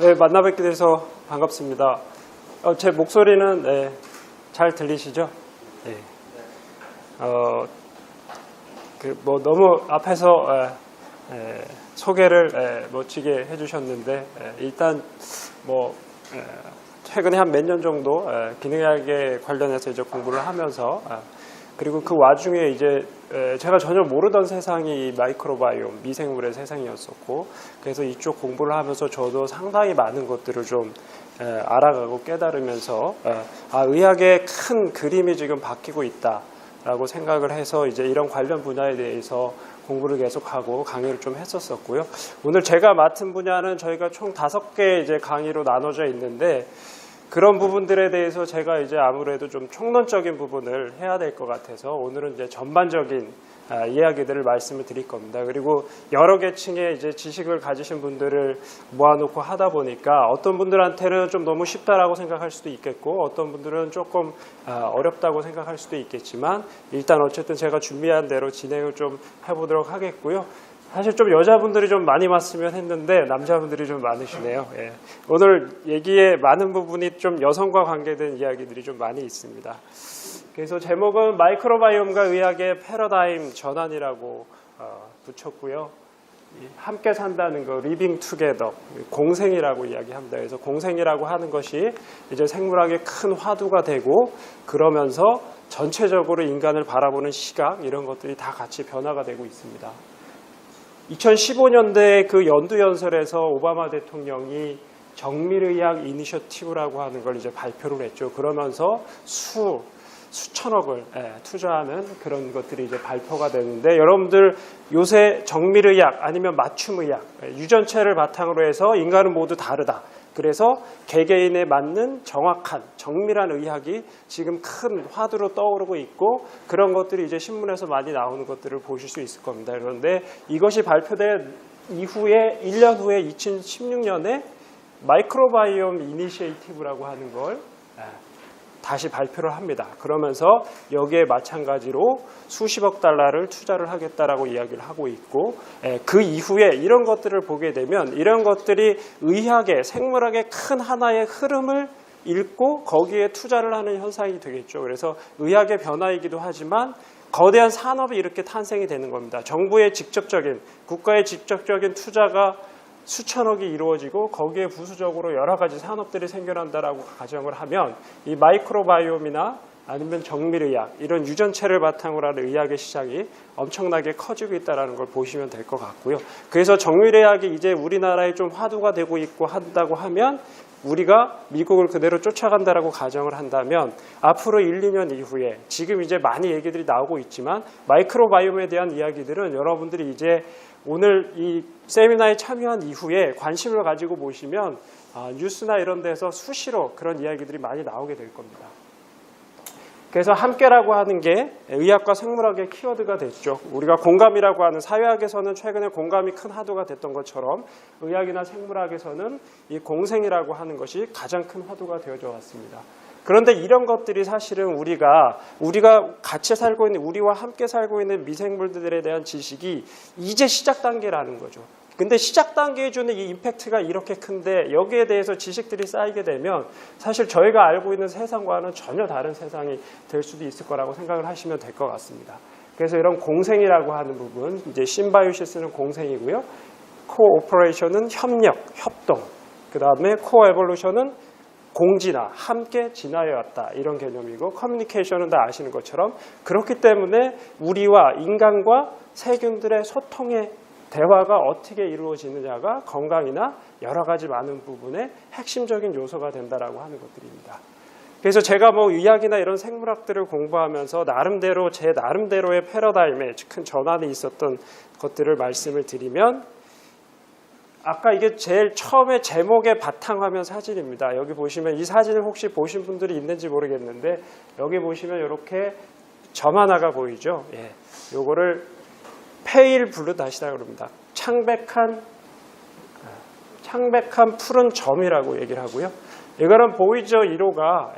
네, 만나 뵙게 돼서 반갑습니다. 제 목소리는 잘 들리시죠? 네. 너무 앞에서 소개를 멋지게 해주셨는데 일단 최근에 한 몇 년 정도 기능의학에 관련해서 이제 공부를 하면서 그리고 그 와중에 이제 제가 전혀 모르던 세상이 이 마이크로바이옴, 미생물의 세상이었었고, 그래서 이쪽 공부를 하면서 저도 상당히 많은 것들을 좀 알아가고 깨달으면서 의학의 큰 그림이 지금 바뀌고 있다라고 생각을 해서 이제 이런 관련 분야에 대해서 공부를 계속하고 강의를 좀 했었었고요. 오늘 제가 맡은 분야는 저희가 총 5개 이제 강의로 나눠져 있는데, 그런 부분들에 대해서 제가 이제 아무래도 좀 총론적인 부분을 해야 될 것 같아서 오늘은 이제 전반적인 이야기들을 말씀을 드릴 겁니다. 그리고 여러 계층의 이제 지식을 가지신 분들을 모아놓고 하다 보니까 어떤 분들한테는 좀 너무 쉽다라고 생각할 수도 있겠고, 어떤 분들은 조금 어렵다고 생각할 수도 있겠지만, 일단 어쨌든 제가 준비한 대로 진행을 좀 해보도록 하겠고요. 사실 좀 여자분들이 좀 많이 왔으면 했는데 남자분들이 좀 많으시네요. 예. 오늘 얘기의 많은 부분이 좀 여성과 관계된 이야기들이 좀 많이 있습니다. 그래서 제목은 마이크로바이옴과 의학의 패러다임 전환이라고 붙였고요. 함께 산다는 거, 리빙 투게더, 공생이라고 이야기합니다. 그래서 공생이라고 하는 것이 이제 생물학의 큰 화두가 되고, 그러면서 전체적으로 인간을 바라보는 시각, 이런 것들이 다 같이 변화가 되고 있습니다. 2015년도에 그 연두연설에서 오바마 대통령이 정밀의학 이니셔티브라고 하는 걸 이제 발표를 했죠. 그러면서 수천억을 투자하는 그런 것들이 이제 발표가 되는데, 여러분들 요새 정밀의학 아니면 맞춤의학, 유전체를 바탕으로 해서 인간은 모두 다르다. 그래서 개개인에 맞는 정확한 정밀한 의학이 지금 큰 화두로 떠오르고 있고, 그런 것들이 이제 신문에서 많이 나오는 것들을 보실 수 있을 겁니다. 그런데 이것이 발표된 이후에 1년 후에 2016년에 마이크로바이옴 이니시에이티브라고 하는 걸 다시 발표를 합니다. 그러면서 여기에 마찬가지로 수십억 달러를 투자를 하겠다라고 이야기를 하고 있고, 그 이후에 이런 것들을 보게 되면 이런 것들이 의학의, 생물학의 큰 하나의 흐름을 읽고 거기에 투자를 하는 현상이 되겠죠. 그래서 의학의 변화이기도 하지만 거대한 산업이 이렇게 탄생이 되는 겁니다. 정부의 직접적인, 국가의 직접적인 투자가 수천억이 이루어지고 거기에 부수적으로 여러 가지 산업들이 생겨난다라고 가정을 하면, 이 마이크로바이옴이나 아니면 정밀의학, 이런 유전체를 바탕으로 하는 의학의 시장이 엄청나게 커지고 있다는 걸 보시면 될 것 같고요. 그래서 정밀의학이 이제 우리나라에 좀 화두가 되고 있고 한다고 하면, 우리가 미국을 그대로 쫓아간다라고 가정을 한다면 앞으로 1, 2년 이후에 지금 이제 많이 얘기들이 나오고 있지만, 마이크로바이옴에 대한 이야기들은 여러분들이 이제 오늘 이 세미나에 참여한 이후에 관심을 가지고 보시면 뉴스나 이런 데서 수시로 그런 이야기들이 많이 나오게 될 겁니다. 그래서 함께라고 하는 게 의학과 생물학의 키워드가 됐죠. 우리가 공감이라고 하는, 사회학에서는 최근에 공감이 큰 화두가 됐던 것처럼 의학이나 생물학에서는 이 공생이라고 하는 것이 가장 큰 화두가 되어져 왔습니다. 그런데 이런 것들이 사실은 우리가 같이 살고 있는, 우리와 함께 살고 있는 미생물들에 대한 지식이 이제 시작 단계라는 거죠. 근데 시작 단계에 주는 이 임팩트가 이렇게 큰데, 여기에 대해서 지식들이 쌓이게 되면 사실 저희가 알고 있는 세상과는 전혀 다른 세상이 될 수도 있을 거라고 생각을 하시면 될 것 같습니다. 그래서 이런 공생이라고 하는 부분, 이제 심바이오시스는 공생이고요. 코오퍼레이션은 협력, 협동, 그 다음에 코에볼루션은 공진화, 함께 진화해 왔다, 이런 개념이고, 커뮤니케이션은 다 아시는 것처럼, 그렇기 때문에 우리와 인간과 세균들의 소통의 대화가 어떻게 이루어지느냐가 건강이나 여러 가지 많은 부분의 핵심적인 요소가 된다라고 하는 것들입니다. 그래서 제가 의학이나 이런 생물학들을 공부하면서 나름대로 제 나름대로의 패러다임에 큰 전환이 있었던 것들을 말씀을 드리면, 아까 이게 제일 처음에 제목의 바탕화면 사진입니다. 여기 보시면 이 사진을 혹시 보신 분들이 있는지 모르겠는데, 여기 보시면 이렇게 점 하나가 보이죠. 요거를 페일 블루 다시다 그럽니다. 창백한 푸른 점이라고 얘기를 하고요. 이거는 보이저 1호가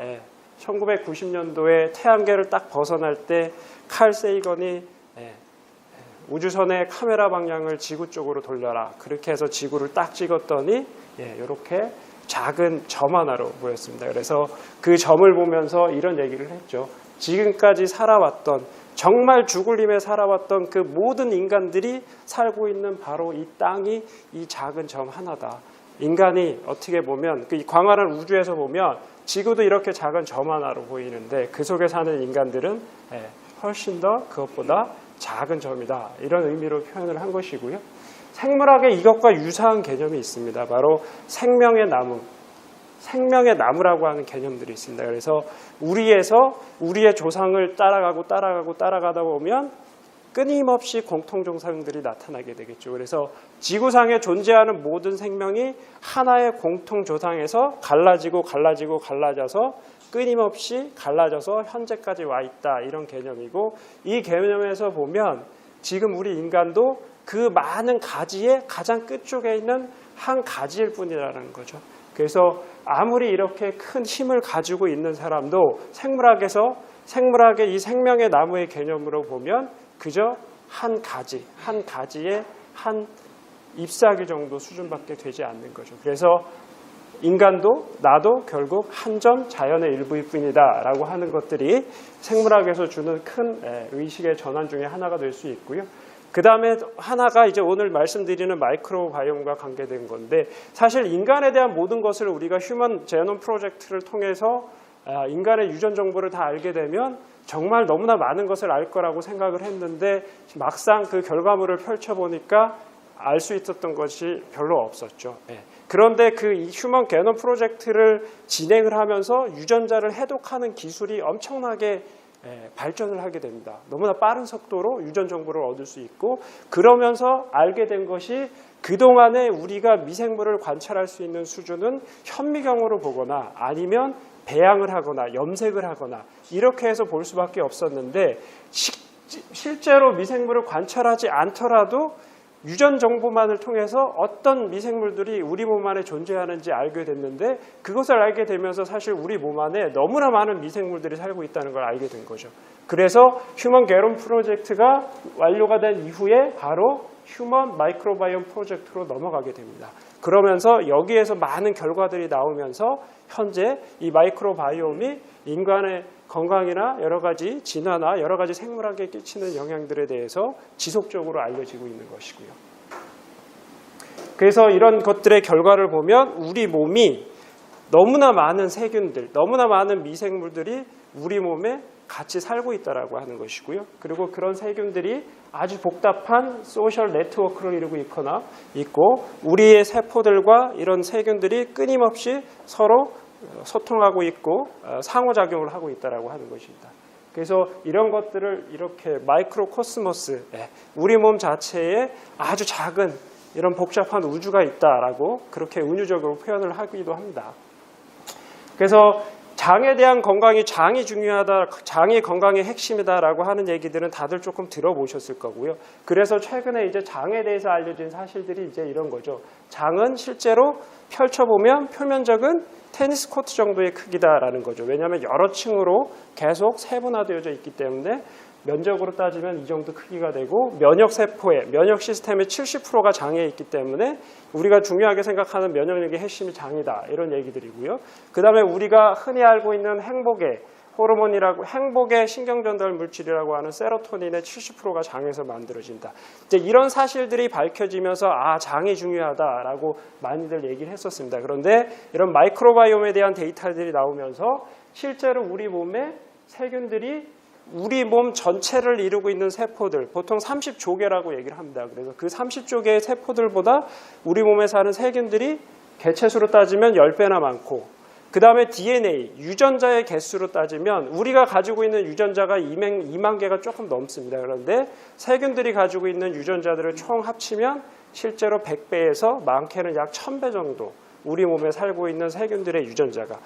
1990년도에 태양계를 딱 벗어날 때 칼 세이건이 우주선의 카메라 방향을 지구 쪽으로 돌려라. 그렇게 해서 지구를 딱 찍었더니 이렇게 작은 점 하나로 보였습니다. 그래서 그 점을 보면서 이런 얘기를 했죠. 지금까지 살아왔던, 정말 죽을 힘에 살아왔던 그 모든 인간들이 살고 있는 바로 이 땅이 이 작은 점 하나다. 인간이 어떻게 보면 그 광활한 우주에서 보면 지구도 이렇게 작은 점 하나로 보이는데 그 속에 사는 인간들은 훨씬 더 그것보다 작은 점이다. 이런 의미로 표현을 한 것이고요. 생물학에 이것과 유사한 개념이 있습니다. 바로 생명의 나무, 생명의 나무라고 하는 개념들이 있습니다. 그래서 우리의 조상을 따라가다 보면 끊임없이 공통조상들이 나타나게 되겠죠. 그래서 지구상에 존재하는 모든 생명이 하나의 공통조상에서 갈라져서 끊임없이 갈라져서 현재까지 와 있다. 이런 개념이고, 이 개념에서 보면 지금 우리 인간도 그 많은 가지의 가장 끝쪽에 있는 한 가지일 뿐이라는 거죠. 그래서 아무리 이렇게 큰 힘을 가지고 있는 사람도 생물학의 이 생명의 나무의 개념으로 보면 그저 한 가지의 한 잎사귀 정도 수준밖에 되지 않는 거죠. 그래서 인간도 나도 결국 한 점 자연의 일부일 뿐이다 라고 하는 것들이 생물학에서 주는 큰 의식의 전환 중에 하나가 될 수 있고요. 그 다음에 하나가 이제 오늘 말씀드리는 마이크로바이옴과 관계된 건데, 사실 인간에 대한 모든 것을 우리가 휴먼 제노մ 프로젝트를 통해서 인간의 유전 정보를 다 알게 되면 정말 너무나 많은 것을 알 거라고 생각을 했는데, 막상 그 결과물을 펼쳐보니까 알 수 있었던 것이 별로 없었죠. 그런데 그 휴먼 게놈 프로젝트를 진행을 하면서 유전자를 해독하는 기술이 엄청나게 발전을 하게 됩니다. 너무나 빠른 속도로 유전 정보를 얻을 수 있고, 그러면서 알게 된 것이 그동안에 우리가 미생물을 관찰할 수 있는 수준은 현미경으로 보거나 아니면 배양을 하거나 염색을 하거나 이렇게 해서 볼 수밖에 없었는데, 실제로 미생물을 관찰하지 않더라도 유전 정보만을 통해서 어떤 미생물들이 우리 몸 안에 존재하는지 알게 됐는데, 그것을 알게 되면서 사실 우리 몸 안에 너무나 많은 미생물들이 살고 있다는 걸 알게 된 거죠. 그래서 휴먼 게놈 프로젝트가 완료가 된 이후에 바로 휴먼 마이크로바이옴 프로젝트로 넘어가게 됩니다. 그러면서 여기에서 많은 결과들이 나오면서 현재 이 마이크로바이옴이 인간의 건강이나 여러 가지 진화나 여러 가지 생물학에 끼치는 영향들에 대해서 지속적으로 알려지고 있는 것이고요. 그래서 이런 것들의 결과를 보면 우리 몸이 너무나 많은 세균들, 너무나 많은 미생물들이 우리 몸에 같이 살고 있다라고 하는 것이고요. 그리고 그런 세균들이 아주 복잡한 소셜 네트워크를 이루고 있고 우리의 세포들과 이런 세균들이 끊임없이 서로 소통하고 있고 상호작용을 하고 있다라고 하는 것입니다. 그래서 이런 것들을 이렇게 마이크로 코스모스, 우리 몸 자체에 아주 작은 이런 복잡한 우주가 있다라고 그렇게 은유적으로 표현을 하기도 합니다. 그래서 장에 대한 장이 중요하다, 장이 건강의 핵심이다라고 하는 얘기들은 다들 조금 들어보셨을 거고요. 그래서 최근에 이제 장에 대해서 알려진 사실들이 이제 이런 거죠. 장은 실제로 펼쳐보면 표면적은 테니스 코트 정도의 크기다라는 거죠. 왜냐하면 여러 층으로 계속 세분화되어져 있기 때문에 면적으로 따지면 이 정도 크기가 되고, 면역 세포의 면역 시스템의 70%가 장에 있기 때문에 우리가 중요하게 생각하는 면역력의 핵심이 장이다, 이런 얘기들이고요. 그 다음에 우리가 흔히 알고 있는 행복의 호르몬이라고, 행복의 신경전달 물질이라고 하는 세로토닌의 70%가 장에서 만들어진다. 이제 이런 사실들이 밝혀지면서 장이 중요하다라고 많이들 얘기를 했었습니다. 그런데 이런 마이크로바이옴에 대한 데이터들이 나오면서 실제로 우리 몸의 세균들이 우리 몸 전체를 이루고 있는 세포들, 보통 30조 개라고 얘기를 합니다. 그래서 그 30조 개의 세포들보다 우리 몸에 사는 세균들이 개체수로 따지면 10배나 많고, 그 다음에 DNA, 유전자의 개수로 따지면 우리가 가지고 있는 유전자가 2만 개가 조금 넘습니다. 그런데 세균들이 가지고 있는 유전자들을 총 합치면 실제로 100배에서 많게는 약 1000배 정도 우리 몸에 살고 있는 세균들의 유전자가.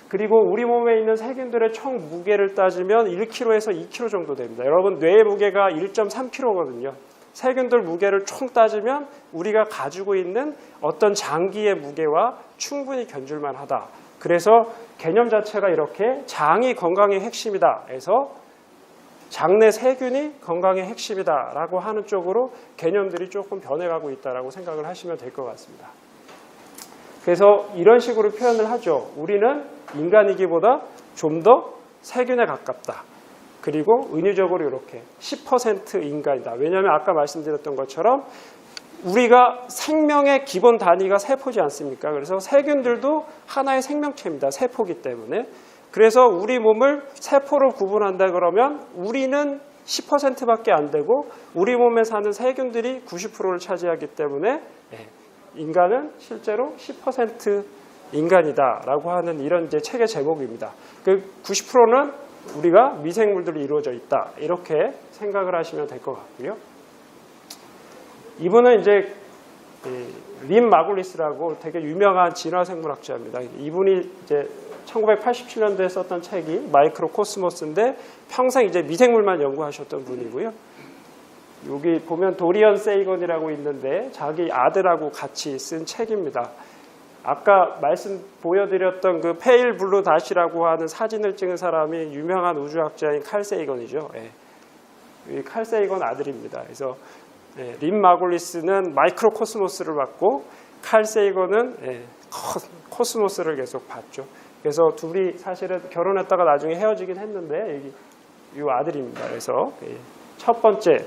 그리고 우리 몸에 있는 세균들의 총 무게를 따지면 1kg에서 2kg 정도 됩니다. 여러분, 뇌의 무게가 1.3kg거든요. 세균들 무게를 총 따지면 우리가 가지고 있는 어떤 장기의 무게와 충분히 견줄만 하다. 그래서 개념 자체가 이렇게 장이 건강의 핵심이다 해서 장내 세균이 건강의 핵심이다라고 하는 쪽으로 개념들이 조금 변해가고 있다라고 생각을 하시면 될 것 같습니다. 그래서 이런 식으로 표현을 하죠. 우리는 인간이기보다 좀 더 세균에 가깝다. 그리고 은유적으로 이렇게 10% 인간이다. 왜냐하면 아까 말씀드렸던 것처럼 우리가 생명의 기본 단위가 세포지 않습니까? 그래서 세균들도 하나의 생명체입니다. 세포기 때문에. 그래서 우리 몸을 세포로 구분한다 그러면 우리는 10%밖에 안 되고 우리 몸에 사는 세균들이 90%를 차지하기 때문에 인간은 실제로 10% 인간이다라고 하는 이런 이제 책의 제목입니다. 그 90%는 우리가 미생물들로 이루어져 있다. 이렇게 생각을 하시면 될 것 같고요. 이분은 이제 림 마굴리스라고 되게 유명한 진화생물학자입니다. 이분이 이제 1987년도에 썼던 책이 마이크로 코스모스인데 평생 이제 미생물만 연구하셨던 분이고요. 여기 보면 도리언 세이건이라고 있는데 자기 아들하고 같이 쓴 책입니다. 아까 보여드렸던 그 페일 블루 다시라고 하는 사진을 찍은 사람이 유명한 우주학자인 칼 세이건이죠. 이 칼 세이건 아들입니다. 그래서 림 마굴리스는 마이크로 코스모스를 봤고 칼 세이건은 코스모스를 계속 봤죠. 그래서 둘이 사실은 결혼했다가 나중에 헤어지긴 했는데 이 아들입니다. 그래서 첫 번째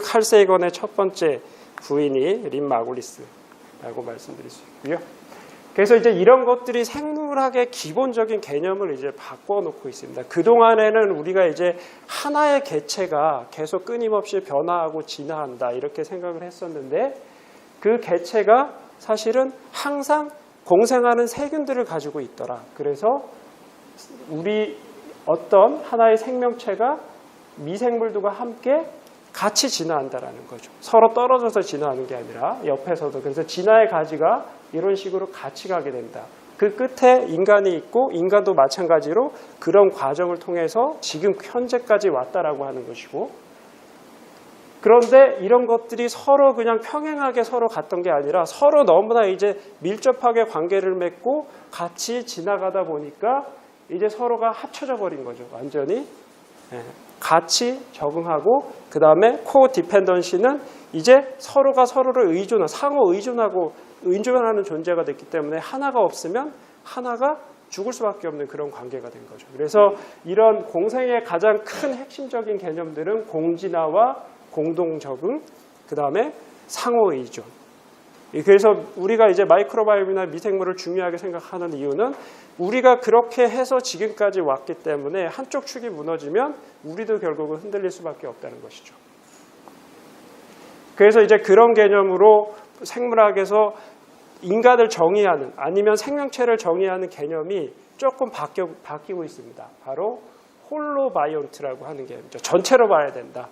칼 세이건의 첫 번째 부인이 림 마굴리스라고 말씀드릴 수 있고요. 그래서 이제 이런 것들이 생물학의 기본적인 개념을 이제 바꿔놓고 있습니다. 그동안에는 우리가 이제 하나의 개체가 계속 끊임없이 변화하고 진화한다 이렇게 생각을 했었는데 그 개체가 사실은 항상 공생하는 세균들을 가지고 있더라. 그래서 우리 어떤 하나의 생명체가 미생물들과 함께 같이 진화한다라는 거죠. 서로 떨어져서 진화하는 게 아니라 옆에서도. 그래서 진화의 가지가 이런 식으로 같이 가게 된다. 그 끝에 인간이 있고 인간도 마찬가지로 그런 과정을 통해서 지금 현재까지 왔다라고 하는 것이고, 그런데 이런 것들이 서로 그냥 평행하게 서로 갔던 게 아니라 서로 너무나 이제 밀접하게 관계를 맺고 같이 지나가다 보니까 이제 서로가 합쳐져 버린 거죠. 완전히 같이 적응하고, 그 다음에 코디펜던시는 이제 서로가 서로를 상호 의존하는 존재가 됐기 때문에 하나가 없으면 하나가 죽을 수밖에 없는 그런 관계가 된 거죠. 그래서 이런 공생의 가장 큰 핵심적인 개념들은 공진화와 공동적응, 그 다음에 상호의존. 그래서 우리가 이제 마이크로바이옴이나 미생물을 중요하게 생각하는 이유는 우리가 그렇게 해서 지금까지 왔기 때문에 한쪽 축이 무너지면 우리도 결국은 흔들릴 수밖에 없다는 것이죠. 그래서 이제 그런 개념으로 생물학에서 인간을 정의하는, 아니면 생명체를 정의하는 개념이 조금 바뀌고 있습니다. 바로 홀로바이온트라고 하는 개념이죠. 전체로 봐야 된다.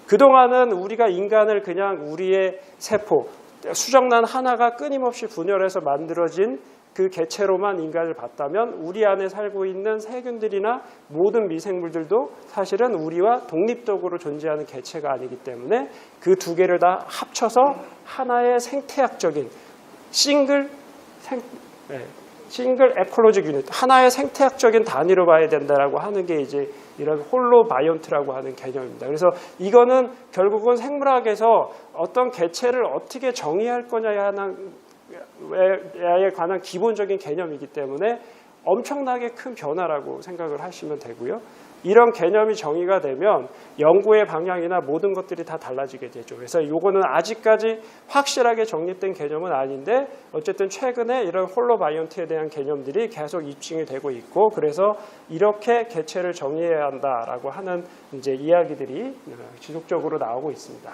그동안은 우리가 인간을 그냥 우리의 세포, 수정란 하나가 끊임없이 분열해서 만들어진 그 개체로만 인간을 봤다면 우리 안에 살고 있는 세균들이나 모든 미생물들도 사실은 우리와 독립적으로 존재하는 개체가 아니기 때문에 그 두 개를 다 합쳐서 하나의 생태학적인 싱글 에콜로직 유닛, 하나의 생태학적인 단위로 봐야 된다라고 하는 게 이제 이런 홀로바이온트라고 하는 개념입니다. 그래서 이거는 결국은 생물학에서 어떤 개체를 어떻게 정의할 거냐에 관한 기본적인 개념이기 때문에 엄청나게 큰 변화라고 생각을 하시면 되고요. 이런 개념이 정의가 되면 연구의 방향이나 모든 것들이 다 달라지게 되죠. 그래서 이거는 아직까지 확실하게 정립된 개념은 아닌데 어쨌든 최근에 이런 홀로바이온트에 대한 개념들이 계속 입증이 되고 있고, 그래서 이렇게 개체를 정의해야 한다라고 하는 이제 이야기들이 지속적으로 나오고 있습니다.